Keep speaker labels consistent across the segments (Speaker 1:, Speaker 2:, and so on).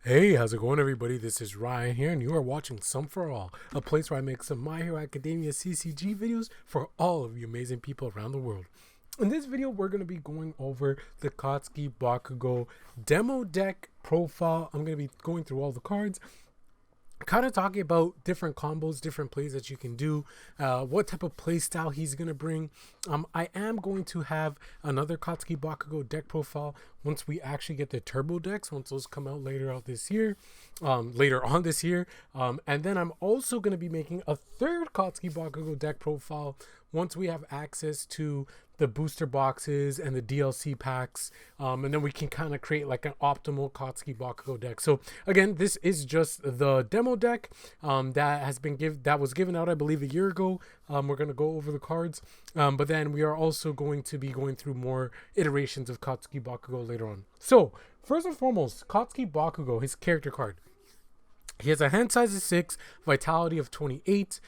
Speaker 1: Hey, how's it going, everybody? This is Ryan here, and you are watching Some for All, a place where I make some My Hero Academia CCG videos for all of you amazing people around the world. In this video, we're going to be going over the Katsuki Bakugo demo deck profile. I'm going to be going through all the cards, kind of talking about different combos, different plays that you can do, what type of play style he's going to bring. I am going to have another Katsuki Bakugo deck profile once we actually get the turbo decks, once those come out later on this year. And then I'm also going to be making a third Katsuki Bakugo deck profile once we have access to the booster boxes and the DLC packs, and then we can kind of create like an optimal Katsuki Bakugo deck. So again, this is just the demo deck that was given out, I believe, a year ago. We're going to go over the cards, but then we are also going to be going through more iterations of Katsuki Bakugo later on. So first and foremost, Katsuki Bakugo, his character card. He has a hand size of 6, vitality of 28.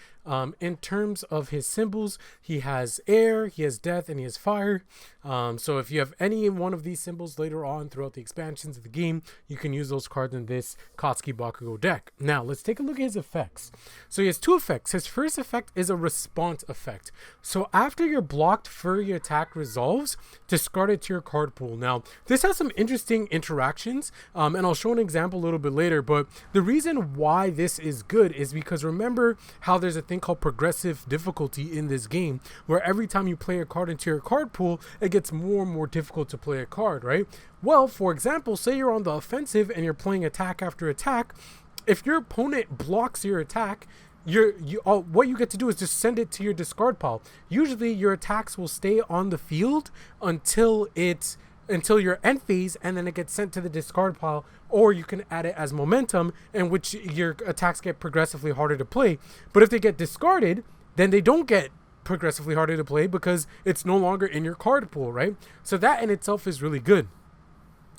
Speaker 1: In terms of his symbols, he has air, he has death, and he has fire. So if you have any one of these symbols later on throughout the expansions of the game, you can use those cards in this Katsuki Bakugo deck. Now, let's take a look at his effects. So he has two effects. His first effect is a response effect. So after your blocked furry attack resolves, discard it to your card pool. Now, this has some interesting interactions, and I'll show an example a little bit later, but the reason why this is good is because remember how there's a thing called progressive difficulty in this game, where every time you play a card into your card pool, it gets more and more difficult to play a card, right? Well, for example, say you're on the offensive and you're playing attack after attack. If your opponent blocks your attack, what you get to do is just send it to your discard pile. Usually your attacks will stay on the field until your end phase, and then it gets sent to the discard pile, or you can add it as momentum, in which your attacks get progressively harder to play. But if they get discarded, then they don't get progressively harder to play because it's no longer in your card pool, right? So that in itself is really good.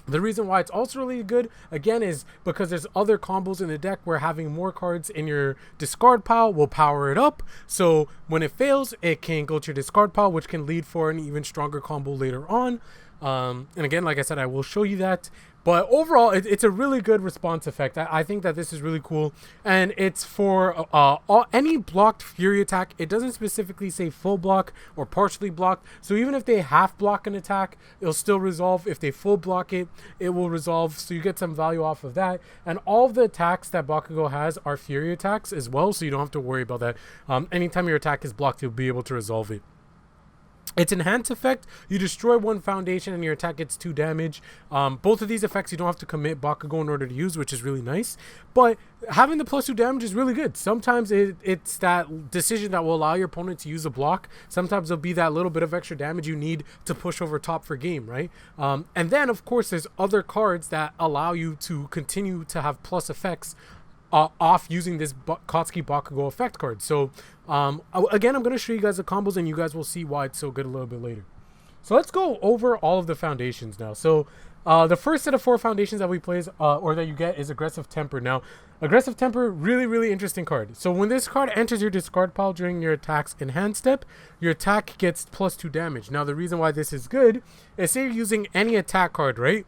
Speaker 1: The reason why it's also really good, again, is because there's other combos in the deck where having more cards in your discard pile will power it up. So when it fails, it can go to your discard pile, which can lead for an even stronger combo later on. And again, like I said, I will show you that. But overall, it's a really good response effect. I think that this is really cool. And it's for any blocked Fury attack. It doesn't specifically say full block or partially blocked. So even if they half block an attack, it'll still resolve. If they full block it, it will resolve. So you get some value off of that. And all of the attacks that Bakugo has are Fury attacks as well. So you don't have to worry about that. Anytime your attack is blocked, you'll be able to resolve it. Its enhance effect, you destroy one foundation and your attack gets 2 damage. Both of these effects you don't have to commit Bakugo in order to use, which is really nice. But having the +2 damage is really good. Sometimes it's that decision that will allow your opponent to use a block. Sometimes it'll be that little bit of extra damage you need to push over top for game, right? And then, of course, there's other cards that allow you to continue to have plus effects off using this Katsuki Bakugo effect card. So again, I'm going to show you guys the combos and you guys will see why it's so good a little bit later. So let's go over all of the foundations now. So the first set of 4 foundations that we play or that you get is Aggressive Temper. Now, Aggressive Temper, really, really interesting card. So when this card enters your discard pile during your attack's enhanced step, your attack gets +2 damage. Now, the reason why this is good is say you're using any attack card, right?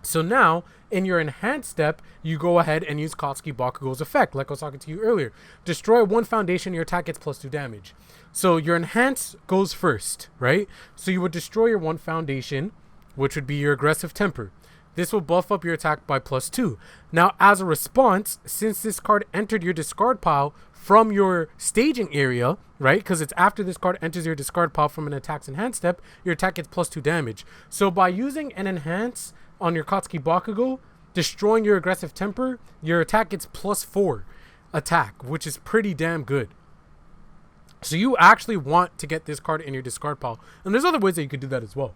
Speaker 1: So now, in your enhanced step, you go ahead and use Katsuki Bakugo's effect, like I was talking to you earlier. Destroy one foundation, your attack gets +2 damage. So your enhance goes first, right? So you would destroy your one foundation, which would be your Aggressive Temper. This will buff up your attack by +2. Now, as a response, since this card entered your discard pile from your staging area, right? Because it's after this card enters your discard pile from an attack's enhanced step, your attack gets +2 damage. So by using an enhance on your Katsuki Bakugo, destroying your Aggressive Temper, your attack gets +4 attack, which is pretty damn good. So you actually want to get this card in your discard pile. And there's other ways that you could do that as well.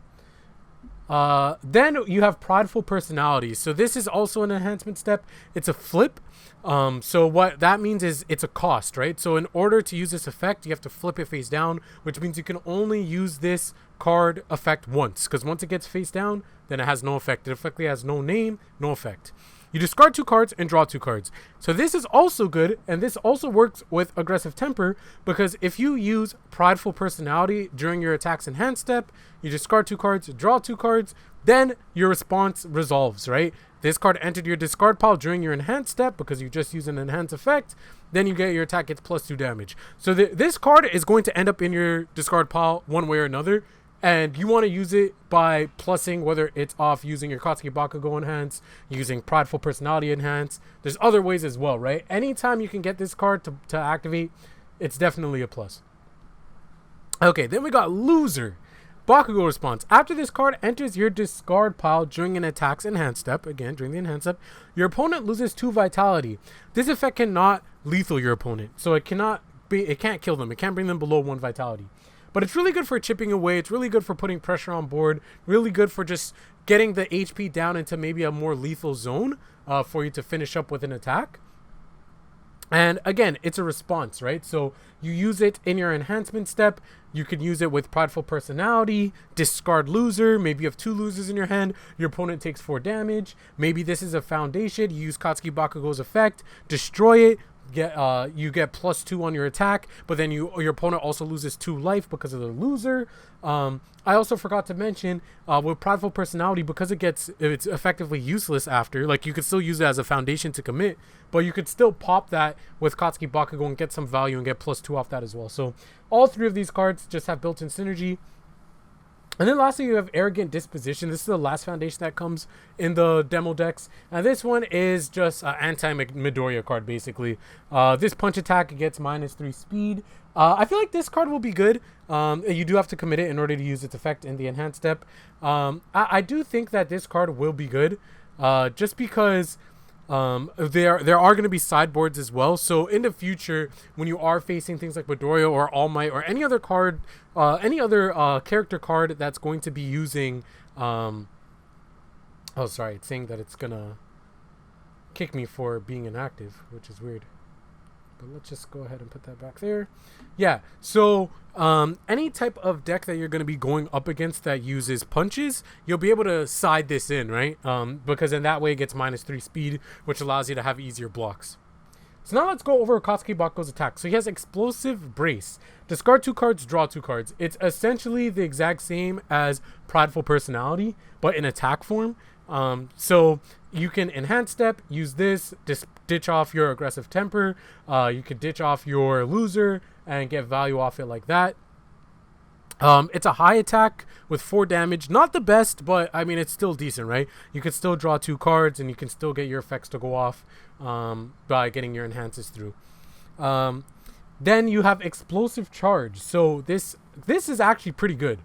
Speaker 1: Then you have Prideful Personality. So this is also an enhancement step. It's a flip. So what that means is it's a cost, right? So in order to use this effect, you have to flip it face down, which means you can only use this card effect once, because once it gets face down, then it has no effect. It effectively has no name, no effect. You discard 2 cards and draw 2 cards. So this is also good, and this also works with Aggressive Temper, because if you use Prideful Personality during your attack's enhanced step, you discard 2 cards, draw 2 cards, then your response resolves, right? This card entered your discard pile during your enhanced step because you just used an enhanced effect. Then you get your attack gets +2 damage. So this card is going to end up in your discard pile one way or another. And you want to use it by plussing, whether it's off using your Katsuki Bakugo enhance, using Prideful Personality enhance. There's other ways as well, right? Anytime you can get this card to activate, it's definitely a plus. Okay, then we got Loser. Bakugo response. After this card enters your discard pile during an attack's enhanced step, again, during the enhanced step, your opponent loses 2 vitality. This effect cannot lethal your opponent. So it can't kill them. It can't bring them below 1 vitality. But it's really good for chipping away. It's really good for putting pressure on board. Really good for just getting the HP down into maybe a more lethal zone for you to finish up with an attack. And again, it's a response, right? So you use it in your enhancement step. You can use it with Prideful Personality, discard Loser. Maybe you have 2 losers in your hand. Your opponent takes 4 damage. Maybe this is a foundation. You use Katsuki Bakugo's effect, destroy it. You get +2 on your attack, but then your opponent also loses 2 life because of the Loser. I also forgot to mention with Prideful Personality, because it's effectively useless after. Like, you could still use it as a foundation to commit, but you could still pop that with Katsuki Bakugo and get some value and get +2 off that as well. So all 3 of these cards just have built-in synergy. And then lastly, you have Arrogant Disposition. This is the last foundation that comes in the demo decks. And this one is just an anti-Midoriya card, basically. This punch attack gets -3 speed. I feel like this card will be good. You do have to commit it in order to use its effect in the enhanced step. I do think that this card will be good, just because there are going to be sideboards as well. So in the future, when you are facing things like Midoriya or All Might or any other card, any other character card that's going to be using, oh sorry, it's saying that it's gonna kick me for being inactive, which is weird. But let's just go ahead and put that back there. Yeah, so any type of deck that you're going to be going up against that uses punches, you'll be able to side this in, right? Because in that way it gets -3 speed, which allows you to have easier blocks. So now let's go over Katsuki Bakugo's attack. So he has Explosive Brace. Discard 2 cards, draw 2 cards. It's essentially the exact same as Prideful Personality, but in attack form. So you can enhance step, use this, ditch off your aggressive temper. You could ditch off your Loser and get value off it like that. It's a high attack with 4 damage. Not the best, but I mean, it's still decent, right? You can still draw 2 cards and you can still get your effects to go off by getting your enhances through. Then you have Explosive Charge. So this is actually pretty good.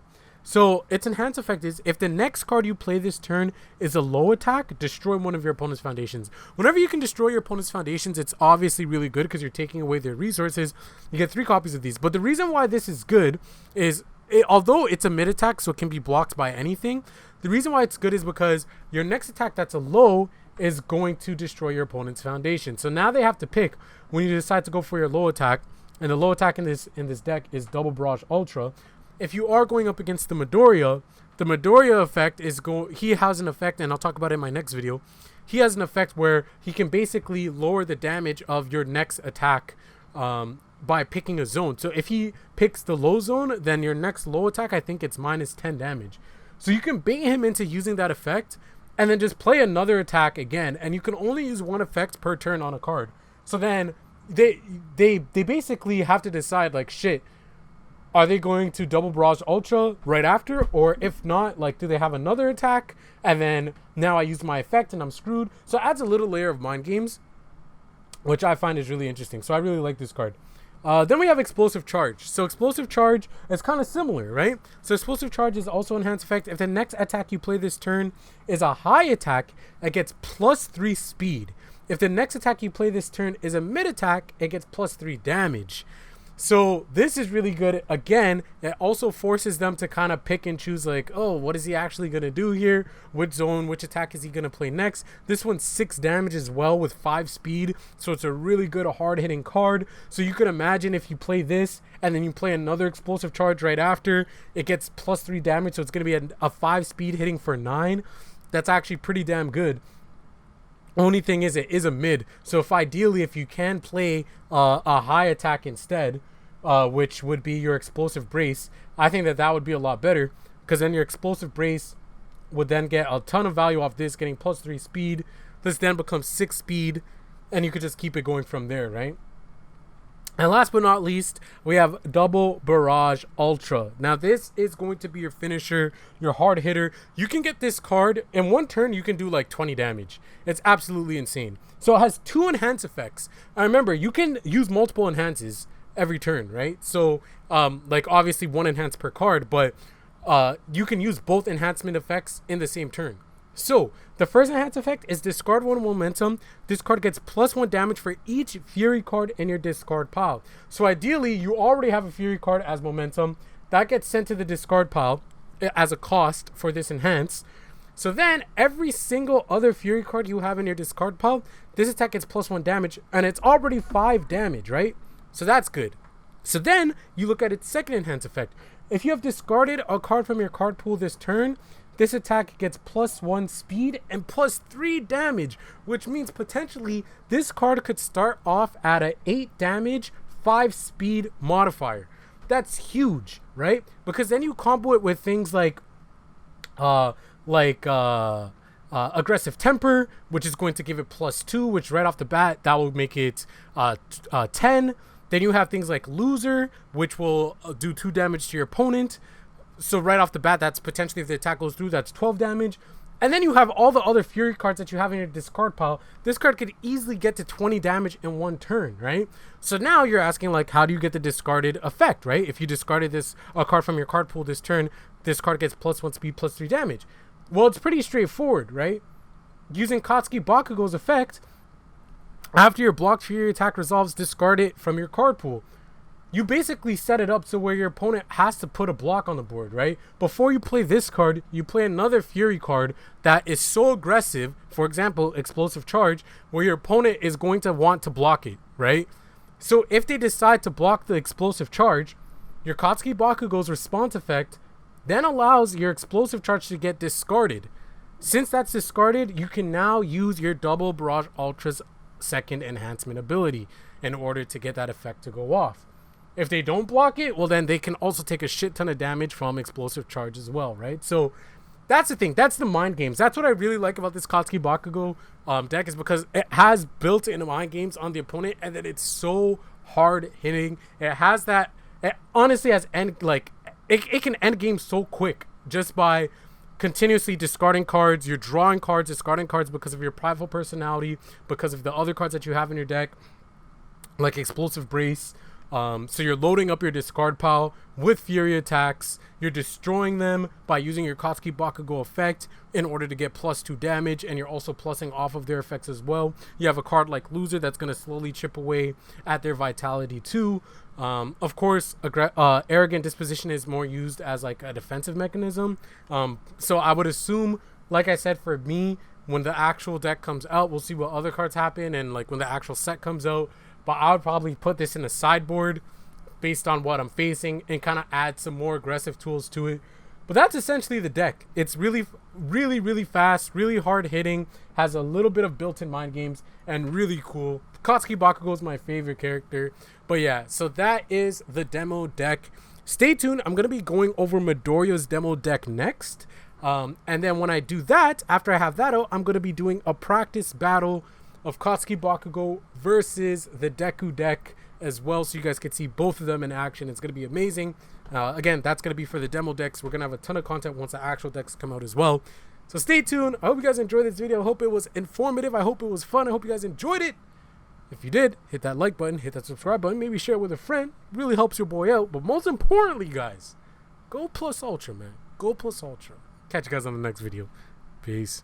Speaker 1: So its enhanced effect is, if the next card you play this turn is a low attack, destroy one of your opponent's foundations. Whenever you can destroy your opponent's foundations, it's obviously really good because you're taking away their resources. You get 3 copies of these. But the reason why this is good is, although it's a mid attack, so it can be blocked by anything, the reason why it's good is because your next attack that's a low is going to destroy your opponent's foundation. So now they have to pick when you decide to go for your low attack, and the low attack in this deck is Double Barrage Ultra. If you are going up against the Midoriya effect is he has an effect, and I'll talk about it in my next video. He has an effect where he can basically lower the damage of your next attack by picking a zone. So if he picks the low zone, then your next low attack, I think it's -10 damage. So you can bait him into using that effect and then just play another attack again, and you can only use 1 effect per turn on a card. So then they basically have to decide, like, shit, are they going to Double Barrage Ultra right after? Or if not, like, do they have another attack? And then now I use my effect and I'm screwed. So it adds a little layer of mind games, which I find is really interesting. So I really like this card. Then we have Explosive Charge. So Explosive Charge is kind of similar, right? So Explosive Charge is also enhanced effect. If the next attack you play this turn is a high attack, it gets +3 speed. If the next attack you play this turn is a mid attack, it gets +3 damage. So this is really good. Again, it also forces them to kind of pick and choose, like, oh, what is he actually going to do here? Which zone, which attack is he going to play next? This one's 6 damage as well with 5 speed. So it's a really good, hard-hitting card. So you can imagine if you play this and then you play another Explosive Charge right after, it gets +3 damage. So it's going to be a 5 speed hitting for 9. That's actually pretty damn good. Only thing is, it is a mid. So if you can play a high attack instead, which would be your Explosive Brace, I think that would be a lot better, because then your Explosive Brace would then get a ton of value off this, getting +3 speed. This then becomes 6 speed, and you could just keep it going from there, right? And last but not least, we have Double Barrage Ultra. Now, this is going to be your finisher, your hard hitter. You can get this card, in one turn, you can do like 20 damage. It's absolutely insane. So it has 2 enhance effects. And remember, you can use multiple enhances every turn, right? So, like obviously 1 enhance per card, but you can use both enhancement effects in the same turn. So, the first enhance effect is discard 1 momentum. This card gets +1 damage for each Fury card in your discard pile. So, ideally, you already have a Fury card as momentum. That gets sent to the discard pile as a cost for this enhance. So then, every single other Fury card you have in your discard pile, this attack gets +1 damage, and it's already 5 damage, right? So that's good. So then, you look at its second enhance effect. If you have discarded a card from your card pool this turn, this attack gets +1 speed and +3 damage, which means potentially this card could start off at an 8 damage, 5 speed modifier. That's huge, right? Because then you combo it with things like aggressive temper, which is going to give it +2, which right off the bat, that will make it 10. Then you have things like loser, which will do 2 damage to your opponent. So right off the bat, that's potentially, if the attack goes through, that's 12 damage. And then you have all the other Fury cards that you have in your discard pile. This card could easily get to 20 damage in 1 turn, right? So now you're asking, like, how do you get the discarded effect, right? If you discarded a card from your card pool this turn, this card gets +1 speed, +3 damage. Well, it's pretty straightforward, right? Using Katsuki Bakugo's effect, after your blocked Fury attack resolves, discard it from your card pool. You basically set it up so where your opponent has to put a block on the board, right? Before you play this card, you play another Fury card that is so aggressive, for example, Explosive Charge, where your opponent is going to want to block it, right? So if they decide to block the Explosive Charge, your Katsuki Bakugo's response effect then allows your Explosive Charge to get discarded. Since that's discarded, you can now use your Double Barrage Ultra's second enhancement ability in order to get that effect to go off. If they don't block it, well, then they can also take a shit ton of damage from Explosive Charge as well, right? So that's the thing. That's the mind games. That's what I really like about this Katsuki Bakugo deck, is because it has built-in mind games on the opponent, and then it's so hard hitting. It has that. It honestly has it can end games so quick just by continuously discarding cards. You're drawing cards, discarding cards because of your prideful personality, because of the other cards that you have in your deck, like Explosive Brace. So you're loading up your discard pile with Fury attacks. You're destroying them by using your Katsuki Bakugo effect in order to get +2 damage, and you're also plussing off of their effects as well. You have a card like Loser that's going to slowly chip away at their vitality too. Of course, Arrogant Disposition is more used as like a defensive mechanism. So I would assume, like I said, for me, when the actual deck comes out, we'll see what other cards happen, and like when the actual set comes out. But I would probably put this in a sideboard based on what I'm facing and kind of add some more aggressive tools to it. But that's essentially the deck. It's really, really, really fast, really hard hitting, has a little bit of built-in mind games, and really cool. Katsuki Bakugo is my favorite character. But yeah, so that is the demo deck. Stay tuned. I'm going to be going over Midoriya's demo deck next. And then when I do that, after I have that out, I'm going to be doing a practice battle of Katsuki Bakugo versus the Deku deck as well, so you guys can see both of them in action. It's going to be amazing. Again, that's going to be for the demo decks. We're going to have a ton of content once the actual decks come out as well. So stay tuned. I hope you guys enjoyed this video. I hope it was informative. I hope it was fun. I hope you guys enjoyed it. If you did, hit that like button, hit that subscribe button, maybe share it with a friend. It really helps your boy out. But most importantly, guys, go plus ultra, man. Go plus ultra. Catch you guys on the next video. Peace.